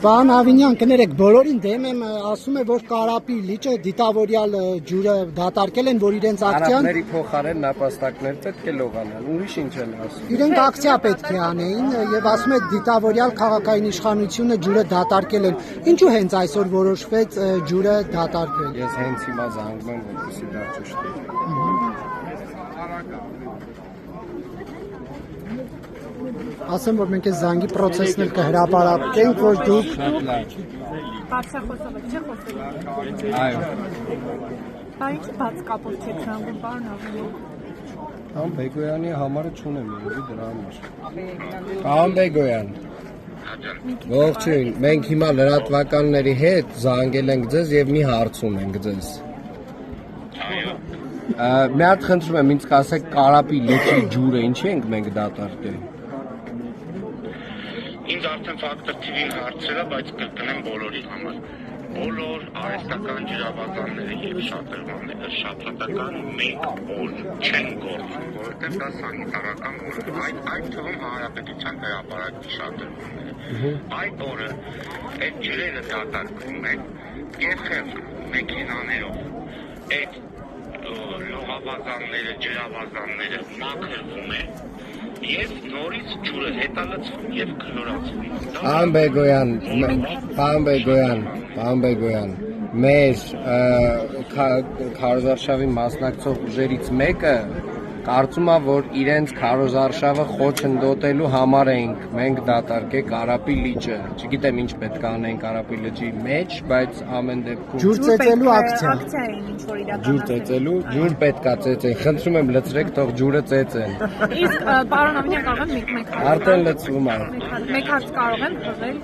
Պարոն Ավինյան, կներեք, բոլորին դեմ եմ ասում է, որ Կարապի լիճը դիտավորյալ ջուրը դատարկել են, որ իրենց ակցիան Արաբների փոխարեն նապաստակներ պետք է լողանան, ուրիշ ինչ են ասում։ իրենք ակցիա պետք է անեին եւ ասում է դիտավորյալ քաղաքային իշխանությունը ջուրը դատարկել են։ Ինչու հենց այսօր որոշվեց ջուրը դատարկել։ Ես հենց հիմա զանգում եմ, որպեսզի դա ճիշտ է։ Ասեմ, որ մենք այս զանգի process-ն էլ կհրապարակենք, որ դուք Բացախոսով չէ խոսել։ Այո։ Բայց բաց կապով չեք զանգում, պարոն Ավինյան։ Պարոն Բեգոյանի համարը չունեմ երևի դրա համար։ Պարոն Բեգոյան։ Ողջույն, մենք հիմա լրատվականների հետ զանգել ենք ձեզ եւ մի հարց ունենք ձեզ։ Մի հատ խնդրում եմ, ինձ ասեք Կարապի լճի ջուրը ինչի ենք մենք դատարկել։ Ինձ արդեն ֆակտոր TV-ն հարցրել է, բայց կրկնեմ բոլորի համար։ Բոլոր արհեստական ջրավազանները եւ շատրվանները շաբաթական մեկ օր չեն գործում, որովհետեւ դա սանիտարական օր է։ Այդ թվում հանրապետության հրապարակի շատրվանները։ Այդ օրը այդ ջրերը դատարկվում են եւ մեքենաներով։ Այդ լողավազանները, ջրավազանները մաքրվում են եւ նորից ջուրը հետալցվում եւ քլորացվում։ Պարոն Բեգոյան, մեր քարոզարշավի մասնակցող ուժերից մեկը կարծում է, որ իրենց քարոզարշավը խոչընդոտելու համար ենք մենք դատարկել Կարապի լիճը։ Չգիտեմ ինչ պետք է անենք Կարապի լճի մեջ, բայց ամեն դեպքում ջուր ծեծելու ակցիա։ Ակցիա էին ինչ որ իրականացել։ ջուր ծեծելու, ջուր պետք է ծեծեն։ Խնդրում եմ լցրեք, թող ջուրը ծեծեն։ Իսկ պարոն Ավինյան կարող եմ մեկ Արդեն լցվում է։ մեկ հարց կարող եմ խորել։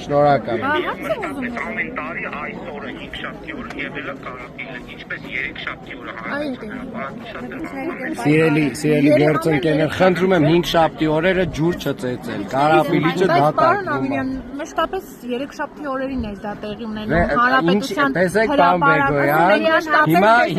Շնորհակալ։ Հարց եմ ուզում։ Ամեն տարի այս օրը 5 շաբթի օր եղել է Կարապի լճ, ինչպես 3 շաբթի օրը հանրապետության Սիրելի գործընկերներ, խնդրում եմ 5 շաբթի օրերը ջուր չծեծել։ Կարապի լիճը Պարոն դատարկվում է։ Ավինյան, մշտապես 3 շաբթի օրերին է դա տեղի ունենում հանրապետության Տեսեք, պարոն Բեգոյան,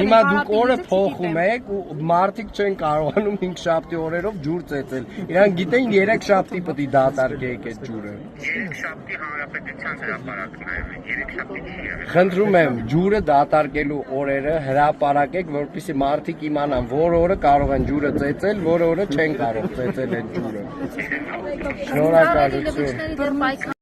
հիմա դուք օրը փոխում եք ու մարդիկ չեն կարողանում 5 շաբթի օրերով ջուր ծեծել։ Իրանք գիտեն 3 շաբթի պետք է դատարկեք այդ ջուրը։ 3 շաբթի հանրապետության հրապարակն է, 3 շաբթի չի եղել։ Խնդրում եմ ջուրը դատարկելու օրերը հրապարակեք, որպեսզի մարդիկ իմանան, որ օրը կարող են ջուրը ծեծել, որ օրը չեն կարող ծեծել այդ ջուրը։ Շնորհակալություն։